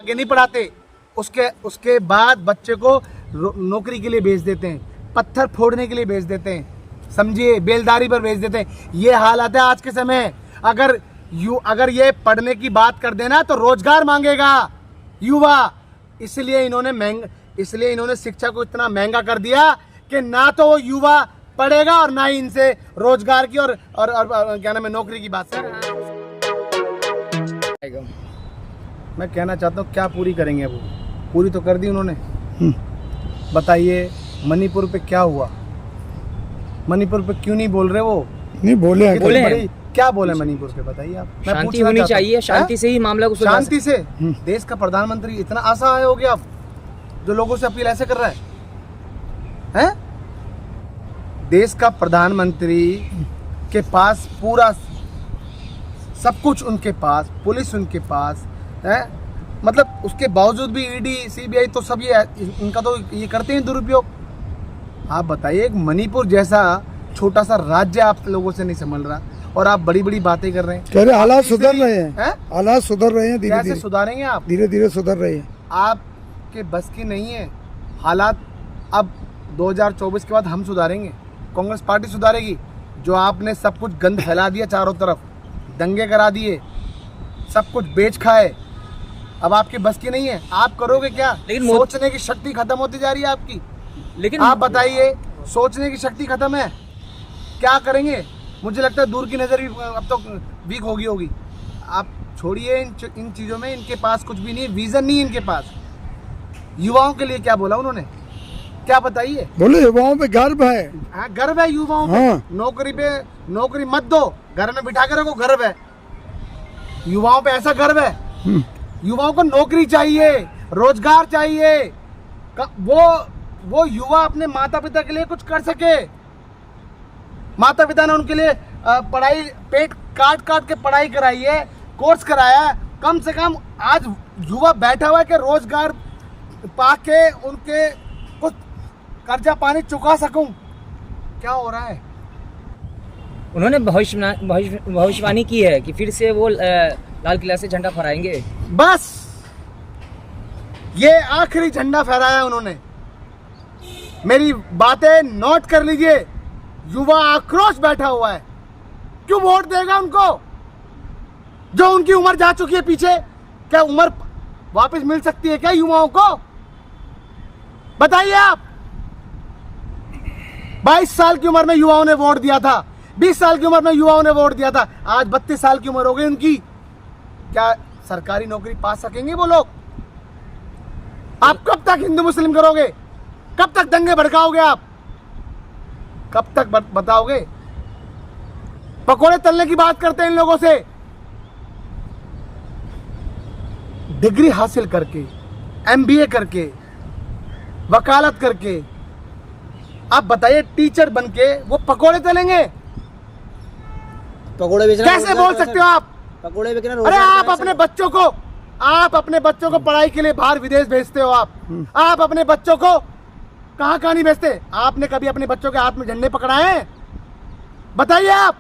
आगे नहीं पढ़ाते, उसके बाद बच्चे को नौकरी के लिए भेज देते हैं, पत्थर फोड़ने के लिए भेज देते हैं, समझिए, बेलदारी पर भेज देते हैं। ये हालत है आज के समय। अगर ये पढ़ने की बात कर देना तो रोजगार मांगेगा युवा। इसलिए इन्होंने शिक्षा को इतना महंगा कर दिया कि ना तो वो युवा पढ़ेगा और ना ही इनसे रोजगार की और क्या नाम है, नौकरी की बात करेगा। मैं कहना चाहता हूँ क्या पूरी करेंगे, वो पूरी तो कर दी उन्होंने। बताइए मणिपुर पे क्या हुआ, मणिपुर पे क्यों नहीं बोल रहे? वो नहीं बोले, क्या बोले मणिपुर पे, बताइए आप। शांति होनी चाहिए, शांति से ही मामला को सुलझा शांति से। देश का प्रधानमंत्री इतना असहाय हो गया अब, जो लोगों से अपील ऐसे कर रहा है? देश का प्रधानमंत्री के पास पूरा सब कुछ, उनके पास पुलिस, उनके पास है, मतलब उसके बावजूद भी ईडी सीबीआई तो सब ये इनका तो ये करते हैं दुरुपयोग। आप बताइए, एक मणिपुर जैसा छोटा सा राज्य आप लोगों से नहीं संभल रहा और आप बड़ी बड़ी बातें कर रहे हैं। कह रहे हालात सुधर रहे हैं, हालात सुधर रहे हैं, धीरे कैसे धीरे सुधारेंगे आप? धीरे धीरे सुधर रहे हैं। आपके बस की नहीं है हालात। अब 2024 के बाद हम सुधारेंगे, कांग्रेस पार्टी सुधारेगी। जो आपने सब कुछ गंद फैला दिया चारों तरफ, दंगे करा दिए, सब कुछ बेच खाए, अब आपके बस की नहीं है। आप करोगे क्या? लेकिन सोचने की शक्ति खत्म होती जा रही है आपकी। लेकिन आप बताइए, सोचने की शक्ति खत्म है, क्या करेंगे? मुझे लगता है दूर की नजर भी अब तो वीक होगी। आप छोड़िए इन चीजों में, इनके पास कुछ भी नहीं है, विजन नहीं है इनके पास। युवाओं के लिए क्या बोला उन्होंने, क्या बताइए? बोले युवाओं पे गर्व है। हाँ, गर्व है युवाओं पे। नौकरी मत दो, घर में बिठा के रखो, गर्व है युवाओं पे, ऐसा गर्व है। युवाओं को नौकरी चाहिए, रोजगार चाहिए, वो युवा अपने माता पिता के लिए कुछ कर सके। माता पिता ने उनके लिए पढ़ाई, पेट काट के पढ़ाई कराई है, कोर्स कराया है। कम से कम आज युवा बैठा हुआ है कि रोजगार पाके उनके कुछ कर्जा पानी चुका सकूं। क्या हो रहा है? उन्होंने भविष्यवाणी की है कि फिर से वो लाल किला से झंडा फहराएंगे। बस ये आखिरी झंडा फहराया उन्होंने। मेरी बातें नोट कर लीजिए। युवा आक्रोश बैठा हुआ है। क्यों वोट देगा उनको जो उनकी उम्र जा चुकी है पीछे? क्या उम्र वापस मिल सकती है क्या युवाओं को? बताइए आप। 22 साल की उम्र में युवाओं ने वोट दिया था, 20 साल की उम्र में युवाओं ने वोट दिया था, आज 32 साल की उम्र हो गई उनकी। क्या सरकारी नौकरी पा सकेंगे वो लोग? आप कब तक हिंदू मुस्लिम करोगे? कब तक दंगे भड़काओगे आप? कब तक बताओगे? पकोड़े तलने की बात करते हैं इन लोगों से। डिग्री हासिल करके, MBA करके, वकालत करके, आप बताइए टीचर बनके वो पकोड़े तलेंगे? पकोड़े बेचना कैसे बोल सकते हो आप? पकोड़े बेचना। अरे आप अपने बच्चों को पढ़ाई के लिए बाहर विदेश भेजते हो। आप अपने बच्चों को कहां नहीं भेजते? आपने कभी अपने बच्चों के हाथ में झंडे पकड़ाए हैं? बताइए आप।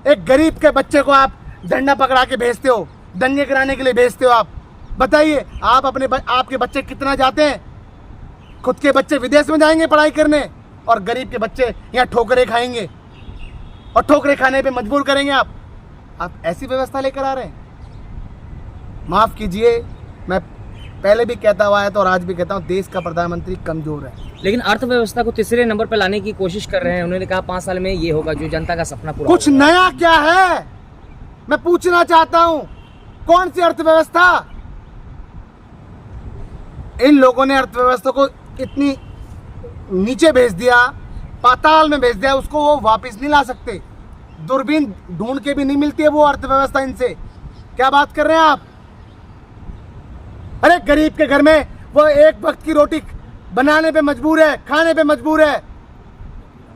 एक गरीब के बच्चे को आप झंडा पकड़ा के भेजते हो, दंगे कराने के लिए भेजते हो आप। बताइए आप आपके बच्चे कितना जाते हैं? खुद के बच्चे विदेश में जाएंगे पढ़ाई करने और गरीब के बच्चे यहाँ ठोकरे खाएंगे और ठोकरे खाने पे मजबूर करेंगे आप ऐसी व्यवस्था लेकर आ रहे हैं। माफ कीजिए, मैं पहले भी कहता हुआ है तो और आज भी कहता हूँ, देश का प्रधानमंत्री कमजोर है। लेकिन अर्थव्यवस्था को तीसरे नंबर पर लाने की कोशिश कर रहे हैं। उन्होंने कहा 5 साल में ये होगा जो जनता का सपना पूरा कुछ होगा। नया क्या है मैं पूछना चाहता हूँ? कौन सी अर्थव्यवस्था? इन लोगों ने अर्थव्यवस्था को इतनी नीचे भेज दिया, पाताल में भेज दिया, उसको वो वापस नहीं ला सकते। दूरबीन ढूंढ के भी नहीं मिलती है वो अर्थव्यवस्था इनसे। क्या बात कर रहे हैं आप? अरे गरीब के घर में वो एक वक्त की रोटी बनाने पे मजबूर है, खाने पे मजबूर है।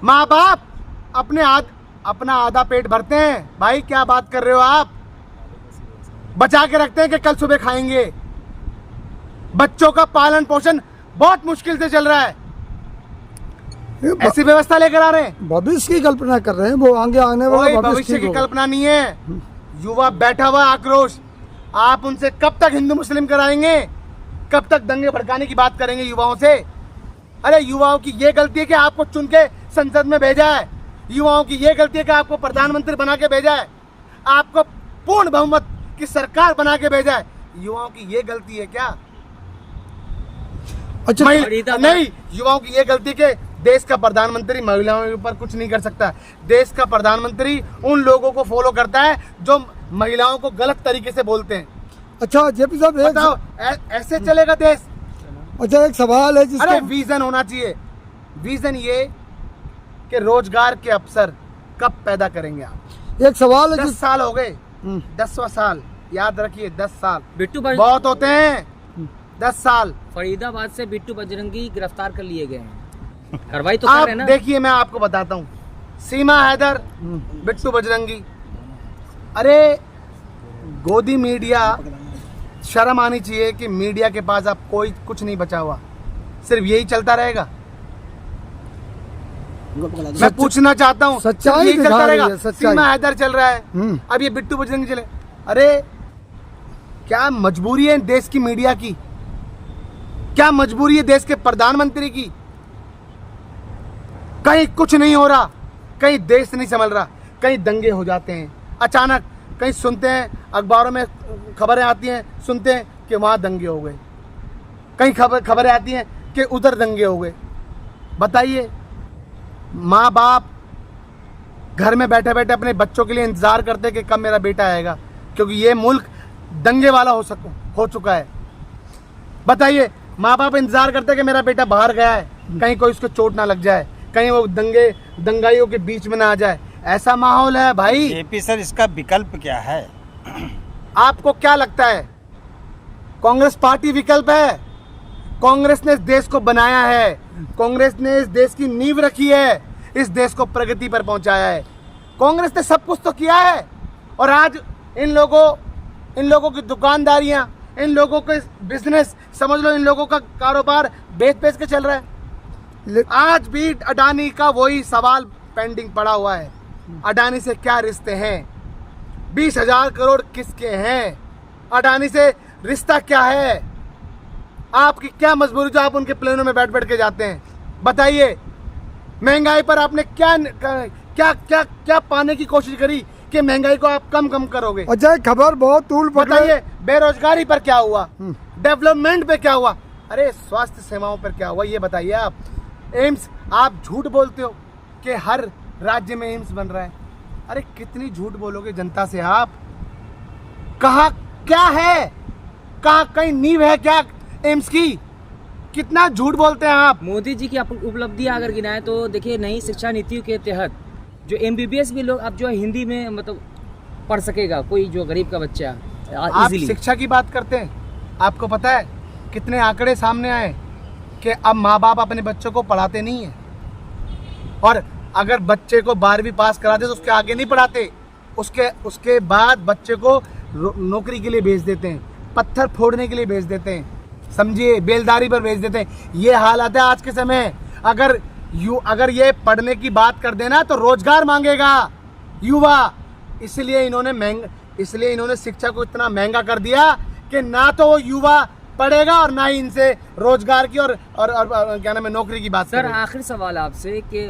माँ बाप अपना आधा पेट भरते हैं। भाई क्या बात कर रहे हो आप? बचा के रखते हैं कि कल सुबह खाएंगे। बच्चों का पालन पोषण बहुत मुश्किल से चल रहा है। ऐसी व्यवस्था लेकर आ रहे हैं। भविष्य की कल्पना कर रहे हैं, वो आगे आने वाला भविष्य की कल्पना नहीं है। युवा बैठा हुआ आक्रोश। आप उनसे कब तक हिंदू मुस्लिम कराएंगे? कब तक दंगे भड़काने की बात करेंगे युवाओं से? अरे युवाओं की ये गलती है कि आपको चुन के संसद में भेजा है। युवाओं की ये गलती है कि आपको प्रधानमंत्री बना के भेजा है, आपको पूर्ण बहुमत की सरकार बना के भेजा है। युवाओं की ये गलती है क्या? अच्छा नहीं, युवाओं की ये गलती के देश का प्रधानमंत्री महिलाओं के ऊपर कुछ नहीं कर सकता। देश का प्रधानमंत्री उन लोगों को फॉलो करता है जो महिलाओं को गलत तरीके से बोलते हैं। अच्छा जेपी साहब एक बताओ ऐसे चलेगा देश? अच्छा एक सवाल है अरे जिसका विजन होना चाहिए। विजन ये कि रोजगार के अवसर कब पैदा करेंगे आप? एक सवाल है 10 साल हो गए, 10वां साल, याद रखिए 10 साल बिट्टू बहुत होते हैं। 10 साल। फरीदाबाद से बिट्टू बजरंगी गिरफ्तार कर लिए गए हैं, कार्रवाई तो कर रहे आप हैं ना। देखिए मैं आपको बताता हूँ, सीमा हैदर, बिट्टू बजरंगी, अरे गोदी मीडिया, शर्म आनी चाहिए कि मीडिया के पास अब कोई कुछ नहीं बचा हुआ, सिर्फ यही चलता रहेगा। मैं पूछना चाहता हूँ, सिर्फ सच्चाई यही दिखा चलता रही रहेगा। है, सच्चाई। सीमा हैदर चल रहा है, अब ये बिट्टू बजरंगी चले। अरे क्या मजबूरी है देश की मीडिया की? क्या मजबूरी है देश के प्रधानमंत्री की? कहीं कुछ नहीं हो रहा, कहीं देश नहीं संभल रहा, कहीं दंगे हो जाते हैं अचानक, कहीं सुनते हैं अखबारों में खबरें आती हैं, सुनते हैं कि वहां दंगे हो गए, कहीं खबरें आती हैं कि उधर दंगे हो गए। बताइए, माँ बाप घर में बैठे बैठे अपने बच्चों के लिए इंतजार करते कि कब मेरा बेटा आएगा, क्योंकि ये मुल्क दंगे वाला हो चुका है। बताइए, माँ बाप इंतजार करते कि मेरा बेटा बाहर गया है, कहीं कोई उसको चोट ना लग जाए, कहीं वो दंगाइयों के बीच में ना आ जाए। ऐसा माहौल है भाई। जेपी सर, इसका विकल्प क्या है? आपको क्या लगता है कांग्रेस पार्टी विकल्प है? कांग्रेस ने इस देश को बनाया है, कांग्रेस ने इस देश की नींव रखी है, इस देश को प्रगति पर पहुंचाया है। कांग्रेस ने सब कुछ तो किया है, और आज इन लोगों की दुकानदारियां, इन लोगों के बिजनेस, समझ लो इन लोगों का कारोबार बेच के चल रहा है। आज भी अडानी का वही सवाल पेंडिंग पड़ा हुआ है, अडानी से क्या रिश्ते हैं? 20,000 करोड़ किसके हैं? अडानी से रिश्ता क्या है? आपकी क्या मजबूरी जो आप उनके प्लेनों में बैठ के जाते हैं? बताइए, महंगाई पर आपने क्या पाने की कोशिश करी कि महंगाई को आप कम करोगे? अच्छा एक खबर बहुत तूल पकड़। बताइए, बेरोजगारी पर क्या हुआ? डेवलपमेंट पे क्या हुआ? अरे स्वास्थ्य सेवाओं पर क्या हुआ? ये बताइए आप। एम्स, आप झूठ बोलते हो कि हर राज्य में एम्स बन रहा है। अरे कितनी झूठ बोलोगे जनता से आप? कहाँ क्या है? कहाँ कहीं नींव है क्या एम्स की? कितना झूठ बोलते हैं आप। मोदी जी की उपलब्धियां अगर गिनाएं तो देखिए, नई शिक्षा नीति के तहत जो MBBS भी लोग अब जो है हिंदी में मतलब पढ़ सकेगा, कोई जो गरीब का बच्चा आप इजीली। शिक्षा की बात करते हैं, आपको पता है कितने आंकड़े सामने आए कि अब माँ बाप अपने बच्चों को पढ़ाते नहीं है, और अगर बच्चे को 12वीं पास कराते तो उसके आगे नहीं पढ़ाते, उसके बाद बच्चे को नौकरी के लिए भेज देते हैं, पत्थर फोड़ने के लिए भेज देते हैं, समझिए, बेलदारी पर भेज देते हैं। ये हालत है आज के समय। अगर ये पढ़ने की बात कर देना तो रोजगार मांगेगा युवा, इसलिए इन्होंने शिक्षा को इतना महंगा कर दिया कि ना तो वो युवा पढ़ेगा और ना ही इनसे रोजगार की और क्या नाम है, नौकरी की बात। सर आखिरी सवाल आपसे कि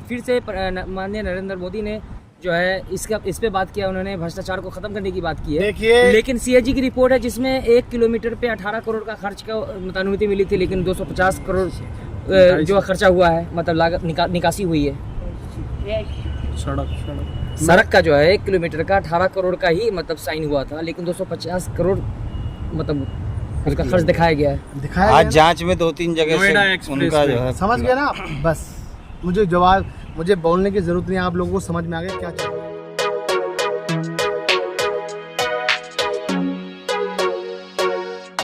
फिर से माननीय नरेंद्र मोदी ने जो है इस पे बात किया, उन्होंने भ्रष्टाचार को खत्म करने की बात की है। देखिए, लेकिन CAG की रिपोर्ट है जिसमें 1 किलोमीटर पे 18 करोड़ का खर्च का अनुमति मिली थी, लेकिन 250 करोड़ जो खर्चा हुआ है, मतलब लागत निकासी हुई है। सड़क का जो है 1 किलोमीटर का 18 करोड़ का ही मतलब साइन हुआ था, लेकिन 250 करोड़ मतलब उसका खर्च दिखाया गया है। दिखाया आज जांच में 2-3 जगह से उनका जो है, समझ गया ना। बस मुझे बोलने की जरूरत नहीं, आप लोगों को समझ में आ गया क्या चाहिए।